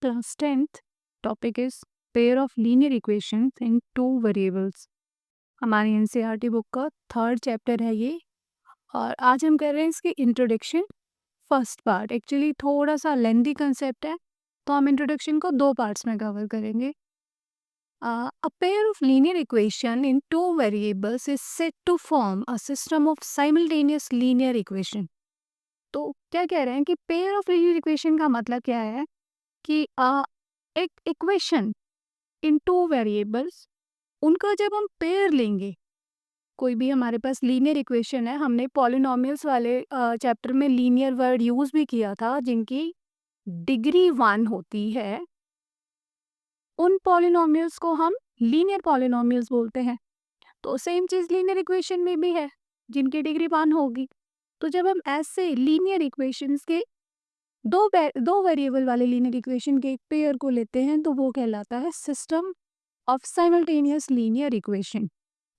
Class 10th topic is pair of linear equations in two variables. हमारी NCERT book का third chapter है ये और आज हम कर रहे हैं इसकी इंट्रोडक्शन फर्स्ट पार्ट. एक्चुअली थोड़ा सा लेंदी कंसेप्ट है तो हम इंट्रोडक्शन को दो पार्ट्स में कवर करेंगे. A pair of linear equation in two variables is said to form a system of simultaneous linear equation. तो क्या कह रहे हैं कि पेयर ऑफ लीनियर इक्वेशन का मतलब क्या है कि एक इक्वेशन इन टू वेरिएबल्स उनका जब हम पेयर लेंगे, कोई भी हमारे पास लीनियर इक्वेशन है, हमने पॉलिनोमियल्स वाले चैप्टर में लीनियर वर्ड यूज़ भी किया था जिनकी डिग्री 1 होती है, उन पॉलिनोमियल्स को हम लीनियर पॉलिनोमियल्स बोलते हैं. तो सेम चीज़ लीनियर इक्वेशन में भी है जिनकी डिग्री 1 होगी. तो जब हम ऐसे लीनियर इक्वेशंस के दो वेरिएबल वाले लीनियर इक्वेशन के एक पेयर को लेते हैं तो वो कहलाता है system of simultaneous linear equation.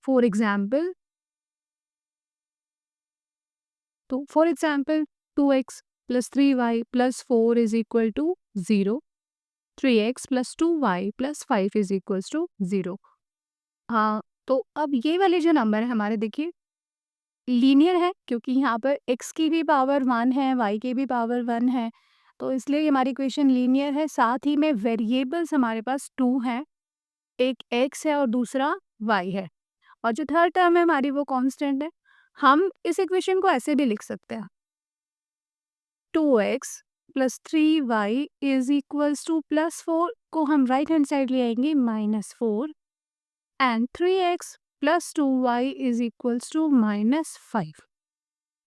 For example, 2x plus 3y plus 4 is equal to 0. 3x plus 2y plus 5 is equals to 0. हाँ, तो अब ये वाले जो नंबर है हमारे, देखिए लीनियर है क्योंकि यहाँ पर x की भी पावर 1 है, y की भी पावर 1 है, तो इसलिए हमारी इक्वेशन लीनियर है. साथ ही में वेरिएबल्स हमारे पास 2 हैं, एक x है और दूसरा y है, और जो थर्ड टर्म है हमारी वो कांस्टेंट है. हम इस इक्वेशन को ऐसे भी लिख सकते हैं, 2x plus 3y is equals to plus 4 को हम राइट हैंड साइड ले आएंगे -4 and 3x plus 2y is equals to -5.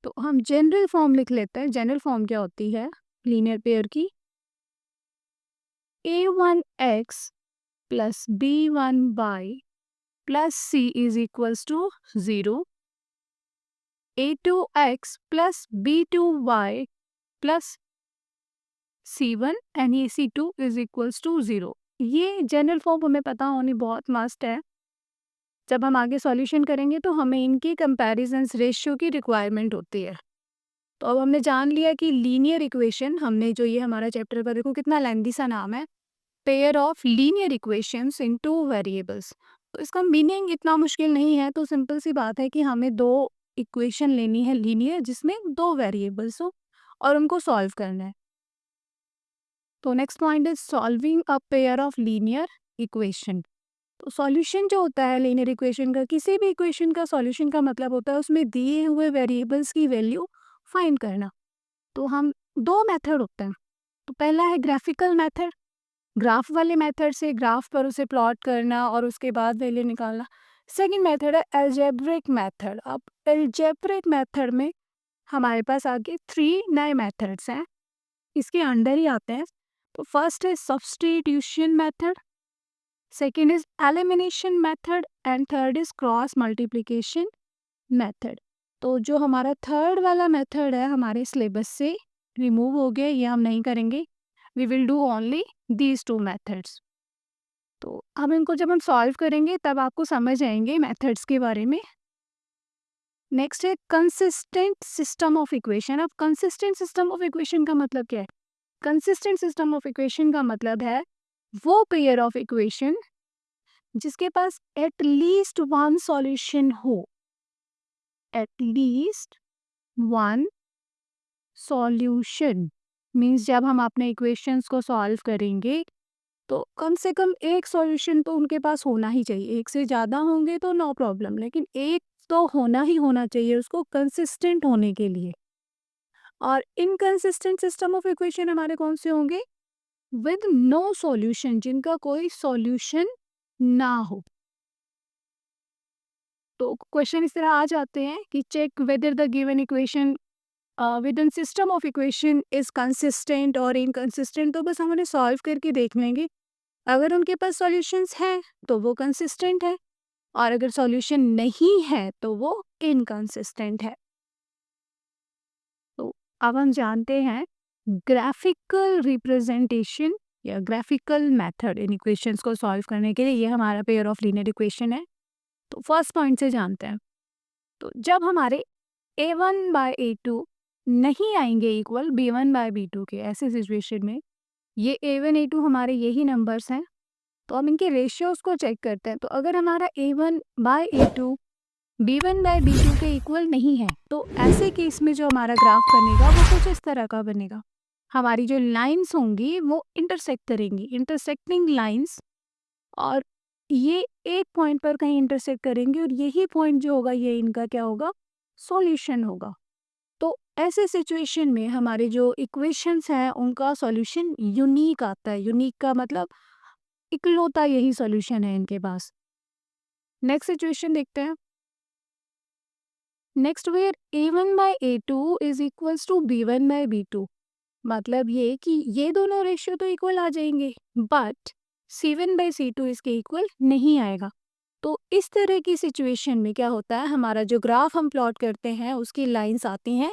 तो हम जनरल फॉर्म लिख लेते हैं. जनरल फॉर्म क्या होती है लीनियर पेयर की? a1x plus b1y plus c is equals to 0. a2x plus b2y plus c1 and ये c2 इज इक्वल्स टू 0. ये जनरल फॉर्म हमें पता होनी बहुत मस्ट है. जब हम आगे सॉल्यूशन करेंगे तो हमें इनकी कंपैरिजंस रेशियो की रिक्वायरमेंट होती है. तो अब हमने जान लिया कि लीनियर इक्वेशन, हमने जो ये हमारा चैप्टर पर, देखो कितना लेंदी सा नाम है, pair of linear equations in two variables. तो इसका मीनिंग इतना मुश्किल नहीं है. तो सिंपल सी बात है कि हमें दो इक्वेशन लेनी है लीनियर जिसमें दो वेरिएबल्स हो और उनको सॉल्व करना है. तो next point is solving a pair of linear equation. तो सॉल्यूशन जो होता है लीनियर इक्वेशन का, किसी भी इक्वेशन का सॉल्यूशन का मतलब होता है उसमें दिए हुए वेरिएबल्स की वैल्यू फाइंड करना. तो हम दो मेथड होते हैं. तो पहला है ग्राफिकल मेथड, ग्राफ वाले मेथड से ग्राफ पर उसे प्लॉट करना और उसके बाद वैल्यू निकालना. सेकंड मेथड है एल्जेब्रिक मेथड. अब एल्जेब्रिक मेथड में हमारे पास आगे 3 नए मेथड्स हैं, इसके अंडर ही आते हैं. तो फर्स्ट है substitution method, second is elimination method and third is cross multiplication method. तो जो हमारा थर्ड वाला मेथड है हमारे सिलेबस से रिमूव हो गया, ये हम नहीं करेंगे. We will do only these 2 methods. तो हम इनको जब हम सॉल्व करेंगे तब आपको समझ आएंगे मेथड्स के बारे में. नेक्स्ट है कंसिस्टेंट सिस्टम ऑफ इक्वेशन. अब कंसिस्टेंट सिस्टम ऑफ इक्वेशन का मतलब क्या है? कंसिस्टेंट सिस्टम ऑफ इक्वेशन का मतलब है वो पेयर ऑफ इक्वेशन जिसके पास एट लीस्ट वन सॉल्यूशन हो. At least one solution means जब हम अपने इक्वेशंस को सॉल्व करेंगे तो कम से कम एक सॉल्यूशन तो उनके पास होना ही चाहिए. एक से ज़्यादा होंगे तो नो प्रॉब्लम, लेकिन एक तो होना ही होना चाहिए उसको कंसिस्टेंट होने के लिए. और इनकंसिस्टेंट सिस्टम ऑफ इक्वेशन हमारे कौन से होंगे? विद नो सॉल्यूशन, जिनका कोई सॉल्यूशन ना हो. तो क्वेश्चन इस तरह आ जाते हैं कि check whether the given equation within system of equation is consistent और इनकंसिस्टेंट. तो बस हम उन्हें सॉल्व करके देख लेंगे. अगर उनके पास सॉल्यूशंस हैं तो वो कंसिस्टेंट है, और अगर सॉल्यूशन नहीं है तो वो इनकंसिस्टेंट है. तो अब हम जानते हैं ग्राफिकल रिप्रेजेंटेशन या ग्राफिकल मेथड इन इक्वेशंस को सॉल्व करने के लिए. ये हमारा पेयर ऑफ लीनियर इक्वेशन है. तो फर्स्ट पॉइंट से जानते हैं. तो जब हमारे a1 बाय a2 नहीं आएंगे इक्वल b1 बाय b2 के, ऐसे सिचुएशन में ये A1 A2 हमारे यही नंबर्स हैं, तो हम इनके रेशियोज को चेक करते हैं। तो अगर हमारा A1 by A2 B1 by B2 के इक्वल नहीं है, तो ऐसे केस में जो हमारा ग्राफ बनेगा वो कुछ इस तरह का बनेगा। हमारी जो लाइंस होंगी वो इंटरसेक्ट करेंगी, इंटरसेक्टिंग लाइंस, और ये एक पॉइंट पर कहीं इंटरसेक्ट करेंगे और यही पॉइंट जो होगा ये इनका क्या होगा, सॉल्यूशन होगा। तो ऐसे सिचुएशन में हमारे जो इक्वेशंस हैं उनका सॉल्यूशन यूनिक आता है। यूनिक का मतलब इकलौता यही सॉल्यूशन है इनके पास। नेक्स्ट सिचुएशन देखते हैं। Next where A1 by A2 is equals to B1 by B2, मतलब ये कि ये दोनों रेशियो तो इक्वल आ जाएंगे, बट C1 बाय C2 इसके इक्वल नहीं आएगा। तो इस तरह की सिचुएशन में क्या होता है, हमारा जो ग्राफ हम प्लॉट करते हैं उसकी लाइंस आती हैं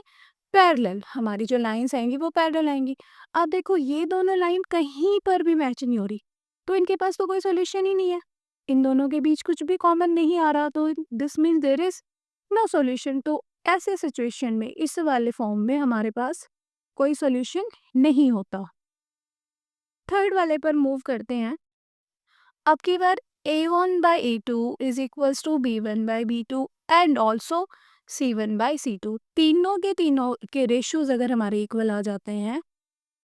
पैरेलल। हमारी जो लाइंस आएंगी वो पैरेलल आएंगी। अब देखो ये दोनों लाइन कहीं पर भी मैच नहीं हो रही, तो इनके पास तो कोई सॉल्यूशन ही नहीं है। इन दोनों के बीच कुछ भी कॉमन नहीं आ रहा, तो this means there is no solution. तो ऐसे सिचुएशन में इस वाले फॉर्म में हमारे पास कोई सॉल्यूशन नहीं होता। थर्ड वाले पर मूव करते हैं। अब की बार A1 by A2 is equals to B1 by B2 and also C1 by C2। तीनों के रेशियोज अगर हमारे इक्वल आ जाते हैं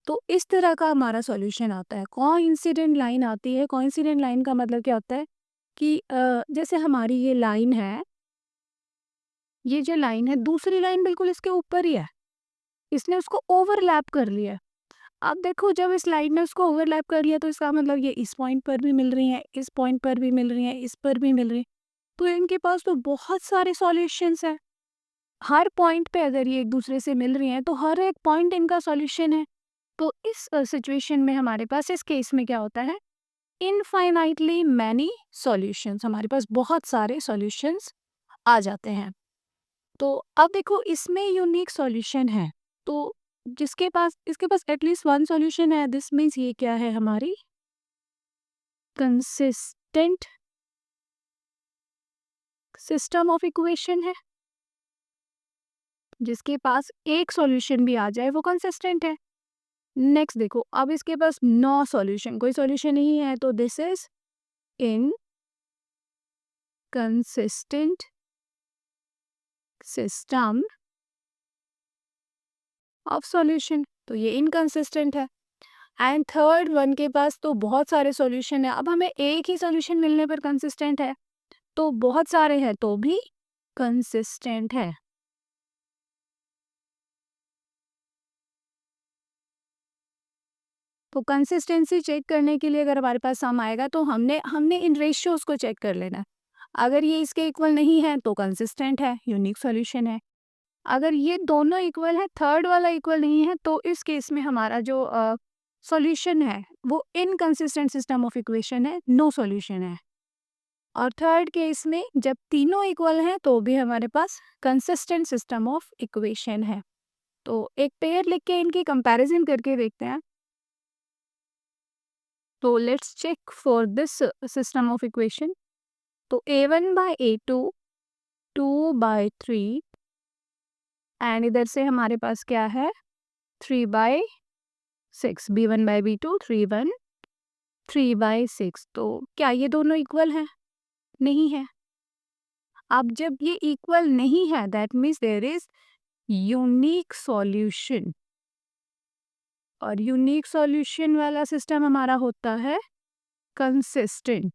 तो इस तरह का हमारा सॉल्यूशन आता है। कोइंसिडेंट लाइन आती है। कोइंसिडेंट लाइन का मतलब क्या होता है कि जैसे हमारी ये लाइन है, ये जो लाइन है दूसरी लाइन बिल्कुल इसके ऊपर ही है, इसने उसको ओवरलैप कर लिया है। अब देखो जब इस लाइन ने उसको ओवरलैप कर लिया तो इसका मतलब ये इस पॉइंट पर भी मिल रही हैं, इस पॉइंट पर भी मिल रही हैं, इस पर भी मिल रही हैं। तो इनके पास तो बहुत सारे सॉल्यूशंस हैं। हर पॉइंट पे अगर ये एक दूसरे से मिल रही हैं तो हर एक पॉइंट इनका सॉल्यूशन है। तो इस सिचुएशन में हमारे पास इस केस में क्या होता है, इनफाइनाइटली मैनी सॉल्यूशंस, हमारे पास बहुत सारे सॉल्यूशंस आ जाते हैं। तो अब देखो इसमें यूनिक सॉल्यूशन है, तो जिसके पास इसके पास एटलीस्ट वन सॉल्यूशन है, दिस मीन्स ये क्या है, हमारी कंसिस्टेंट सिस्टम ऑफ इक्वेशन है। जिसके पास एक सॉल्यूशन भी आ जाए वो कंसिस्टेंट है। नेक्स्ट देखो, अब इसके पास नो सॉल्यूशन, कोई सॉल्यूशन नहीं है, तो this is inconsistent system of solution, तो ये इनकंसिस्टेंट है। एंड थर्ड वन के पास तो बहुत सारे सॉल्यूशन है। अब हमें एक ही सॉल्यूशन मिलने पर कंसिस्टेंट है, तो बहुत सारे हैं तो भी कंसिस्टेंट है। तो कंसिस्टेंसी चेक करने के लिए अगर हमारे पास सम आएगा तो हमने हमने इन रेशियोज को चेक कर लेना है। अगर ये इसके इक्वल नहीं है तो कंसिस्टेंट है, यूनिक सॉल्यूशन है। अगर ये दोनों इक्वल है, थर्ड वाला इक्वल नहीं है, तो इस केस में हमारा जो सॉल्यूशन है वो इनकंसिस्टेंट सिस्टम ऑफ इक्वेशन है, नो सॉल्यूशन है। और थर्ड केस में जब तीनों इक्वल हैं तो भी हमारे पास कंसिस्टेंट सिस्टम ऑफ इक्वेशन है। तो एक पेयर लिख के इनकी कंपैरिजन करके देखते हैं। तो let's check for this system of equation. तो A1 by A2 2 bye 3 and इधर से हमारे पास क्या है 3 bye 6, B1 by B2 3 bye 6। तो क्या ये दोनों इक्वल हैं? नहीं है। अब जब ये इक्वल नहीं है that means there is unique solution, और यूनिक सॉल्यूशन वाला सिस्टम हमारा होता है कंसिस्टेंट।